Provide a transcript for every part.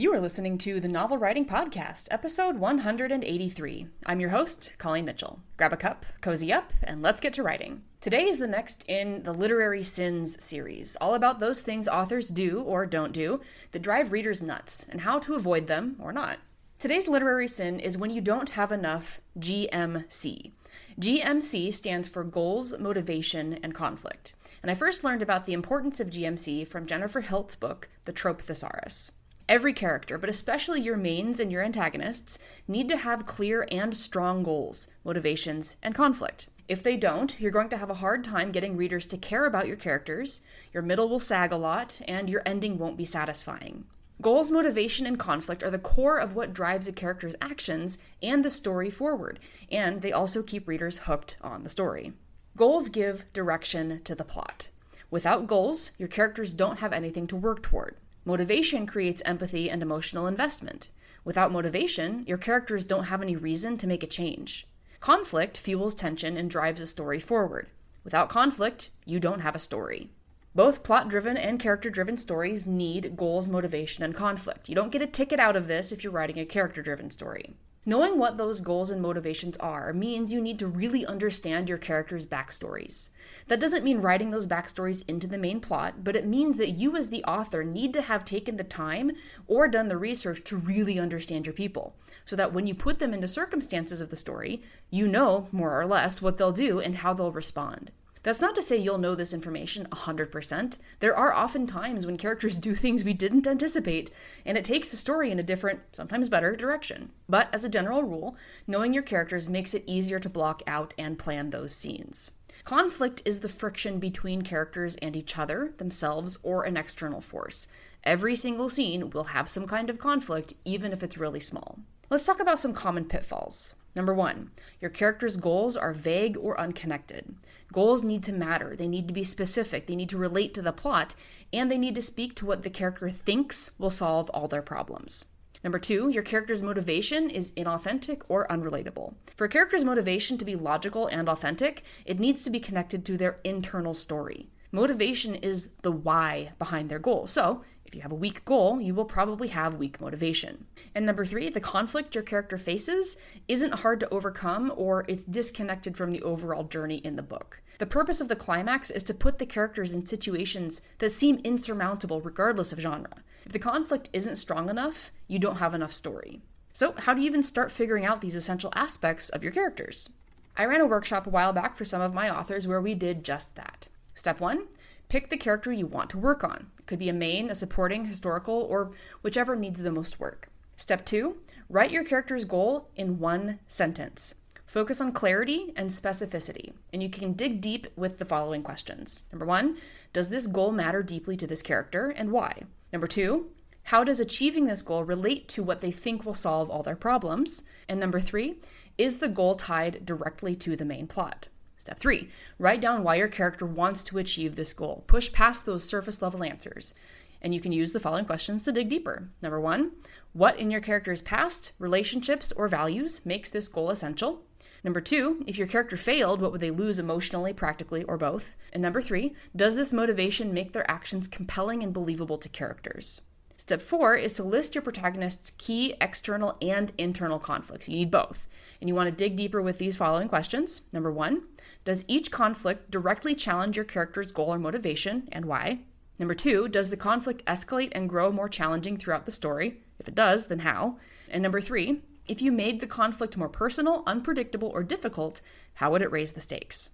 You are listening to the Novel Writing Podcast, episode 183. I'm your host, Colleen Mitchell. Grab a cup, cozy up, and let's get to writing. Today is the next in the Literary Sins series, all about those things authors do or don't do that drive readers nuts, and how to avoid them or not. Today's literary sin is when you don't have enough GMC. GMC stands for Goals, Motivation, and Conflict. And I first learned about the importance of GMC from Jennifer Hilt's book, The Trope Thesaurus. Every character, but especially your mains and your antagonists, need to have clear and strong goals, motivations, and conflict. If they don't, you're going to have a hard time getting readers to care about your characters, your middle will sag a lot, and your ending won't be satisfying. Goals, motivation, and conflict are the core of what drives a character's actions and the story forward, and they also keep readers hooked on the story. Goals give direction to the plot. Without goals, your characters don't have anything to work toward. Motivation creates empathy and emotional investment. Without motivation, your characters don't have any reason to make a change. Conflict fuels tension and drives a story forward. Without conflict, you don't have a story. Both plot-driven and character-driven stories need goals, motivation, and conflict. You don't get a ticket out of this if you're writing a character-driven story. Knowing what those goals and motivations are means you need to really understand your characters' backstories. That doesn't mean writing those backstories into the main plot, but it means that you as the author need to have taken the time or done the research to really understand your people, so that when you put them into circumstances of the story, you know, more or less, what they'll do and how they'll respond. That's not to say you'll know this information 100%. There are often times when characters do things we didn't anticipate, and it takes the story in a different, sometimes better, direction. But as a general rule, knowing your characters makes it easier to block out and plan those scenes. Conflict is the friction between characters and each other, themselves, or an external force. Every single scene will have some kind of conflict, even if it's really small. Let's talk about some common pitfalls. Number 1, your character's goals are vague or unconnected. Goals need to matter, they need to be specific, they need to relate to the plot, and they need to speak to what the character thinks will solve all their problems. Number 2, your character's motivation is inauthentic or unrelatable. For a character's motivation to be logical and authentic, it needs to be connected to their internal story. Motivation is the why behind their goal. So, if you have a weak goal, you will probably have weak motivation. And number 3, the conflict your character faces isn't hard to overcome, or it's disconnected from the overall journey in the book. The purpose of the climax is to put the characters in situations that seem insurmountable regardless of genre. If the conflict isn't strong enough, you don't have enough story. So how do you even start figuring out these essential aspects of your characters? I ran a workshop a while back for some of my authors where we did just that. Step 1, pick the character you want to work on. It could be a main, a supporting, historical, or whichever needs the most work. Step 2, write your character's goal in one sentence. Focus on clarity and specificity, and you can dig deep with the following questions. Number 1, does this goal matter deeply to this character, and why? Number 2, how does achieving this goal relate to what they think will solve all their problems? And number 3, is the goal tied directly to the main plot? Step 3, write down why your character wants to achieve this goal. Push past those surface level answers. And you can use the following questions to dig deeper. Number 1, what in your character's past, relationships, or values makes this goal essential? Number 2, if your character failed, what would they lose emotionally, practically, or both? And number 3, does this motivation make their actions compelling and believable to characters? Step 4 is to list your protagonist's key external and internal conflicts. You need both. And you want to dig deeper with these following questions. Number 1, does each conflict directly challenge your character's goal or motivation, and why? Number 2, does the conflict escalate and grow more challenging throughout the story? If it does, then how? And number 3, if you made the conflict more personal, unpredictable, or difficult, how would it raise the stakes?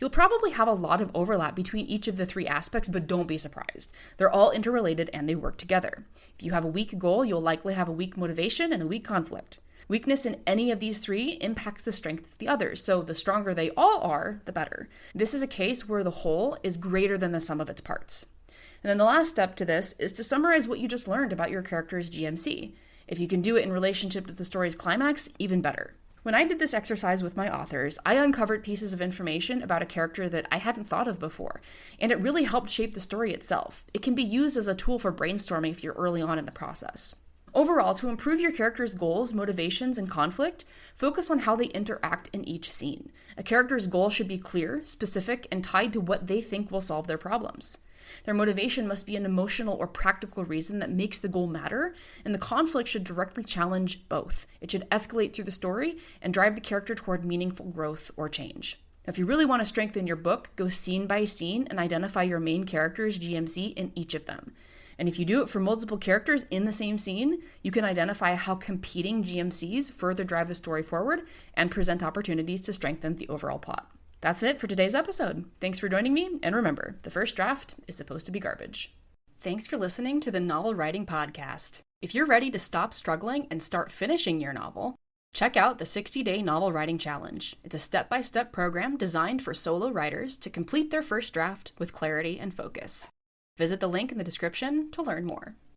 You'll probably have a lot of overlap between each of the 3 aspects, but don't be surprised. They're all interrelated and they work together. If you have a weak goal, you'll likely have a weak motivation and a weak conflict. Weakness in any of these 3 impacts the strength of the others, so the stronger they all are, the better. This is a case where the whole is greater than the sum of its parts. And then the last step to this is to summarize what you just learned about your character's GMC. If you can do it in relationship to the story's climax, even better. When I did this exercise with my authors, I uncovered pieces of information about a character that I hadn't thought of before, and it really helped shape the story itself. It can be used as a tool for brainstorming if you're early on in the process. Overall, to improve your character's goals, motivations, and conflict, focus on how they interact in each scene. A character's goal should be clear, specific, and tied to what they think will solve their problems. Their motivation must be an emotional or practical reason that makes the goal matter, and the conflict should directly challenge both. It should escalate through the story and drive the character toward meaningful growth or change. If you really want to strengthen your book, go scene by scene and identify your main character's GMC in each of them. And if you do it for multiple characters in the same scene, you can identify how competing GMCs further drive the story forward and present opportunities to strengthen the overall plot. That's it for today's episode. Thanks for joining me, and remember, the first draft is supposed to be garbage. Thanks for listening to the Novel Writing Podcast. If you're ready to stop struggling and start finishing your novel, check out the 60-Day Novel Writing Challenge. It's a step-by-step program designed for solo writers to complete their first draft with clarity and focus. Visit the link in the description to learn more.